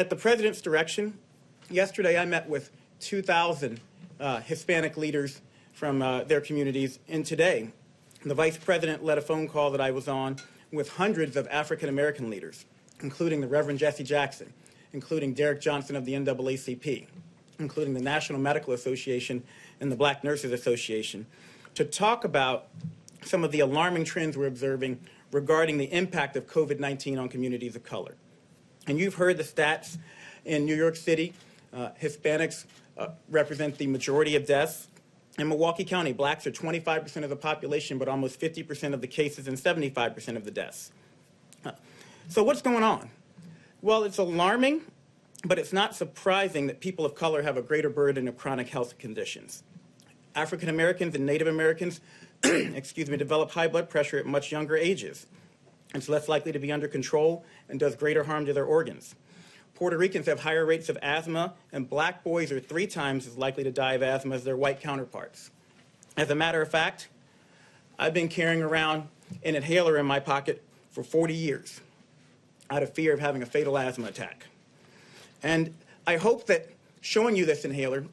At the President's direction, yesterday I met with 2,000 Hispanic leaders from their communities, and today the Vice President led a phone call that I was on with hundreds of African American leaders, including the Reverend Jesse Jackson, including Derek Johnson of the NAACP, including the National Medical Association and the Black Nurses Association, to talk about some of the alarming trends we're observing regarding the impact of COVID-19 on communities of color. And you've heard the stats in New York City. Hispanics represent the majority of deaths. In Milwaukee County, blacks are 25% of the population, but almost 50% of the cases and 75% of the deaths. So what's going on? Well, it's alarming, but it's not surprising that people of color have a greater burden of chronic health conditions. African Americans and Native Americans develop high blood pressure at much younger ages. It's less likely to be under control and does greater harm to their organs. Puerto Ricans have higher rates of asthma, and black boys are 3 times as likely to die of asthma as their white counterparts. As a matter of fact, I've been carrying around an inhaler in my pocket for 40 years out of fear of having a fatal asthma attack. And I hope that showing you this inhaler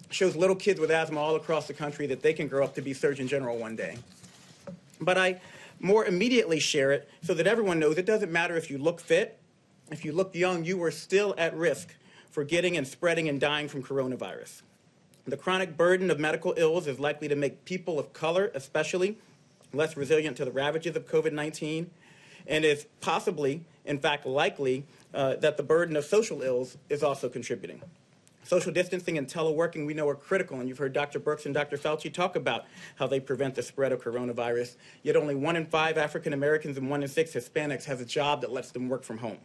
shows little kids with asthma all across the country that they can grow up to be Surgeon General one day. But I more immediately share it so that everyone knows it doesn't matter if you look fit. If you look young, you are still at risk for getting and spreading and dying from coronavirus. The chronic burden of medical ills is likely to make people of color, especially, less resilient to the ravages of COVID-19, and is possibly, in fact, likely that the burden of social ills is also contributing. Social distancing and teleworking, we know, are critical, and you've heard Dr. Brooks and Dr. Fauci talk about how they prevent the spread of coronavirus, yet only 1 in 5 African Americans and 1 in 6 Hispanics has a job that lets them work from home.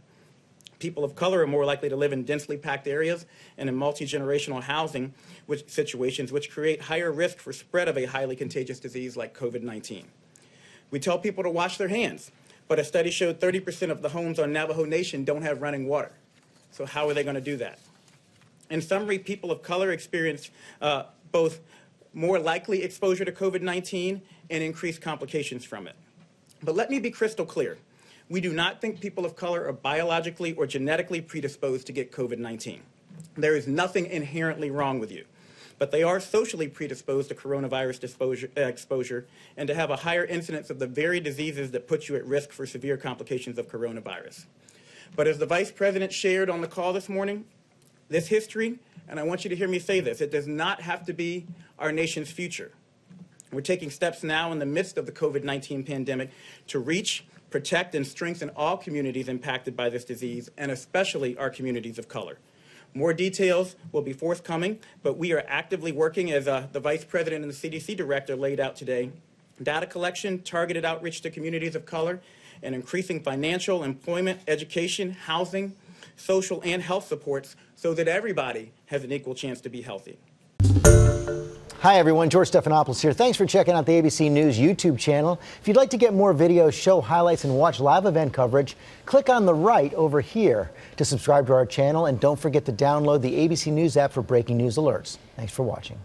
People of color are more likely to live in densely packed areas and in multi-generational housing situations, which create higher risk for spread of a highly contagious disease like COVID-19. We tell people to wash their hands, but a study showed 30% of the homes on Navajo Nation don't have running water. So how are they going to do that? In summary, people of color experience both more likely exposure to COVID-19 and increased complications from it. But let me be crystal clear. We do not think people of color are biologically or genetically predisposed to get COVID-19. There is nothing inherently wrong with you, but they are socially predisposed to coronavirus exposure and to have a higher incidence of the very diseases that put you at risk for severe complications of coronavirus. But as the Vice President shared on the call this morning, this history, and I want you to hear me say this, it does not have to be our nation's future. We're taking steps now in the midst of the COVID-19 pandemic to reach, protect, and strengthen all communities impacted by this disease, and especially our communities of color. More details will be forthcoming, but we are actively working, as the Vice President and the CDC Director laid out today, data collection, targeted outreach to communities of color, and increasing financial, employment, education, housing, social, and health supports so that everybody has an equal chance to be healthy. Hi everyone, George Stephanopoulos here. Thanks for checking out the ABC News YouTube channel. If you'd like to get more videos, show highlights, and watch live event coverage, click on the right over here to subscribe to our channel, and don't forget to download the ABC News app for breaking news alerts. Thanks for watching.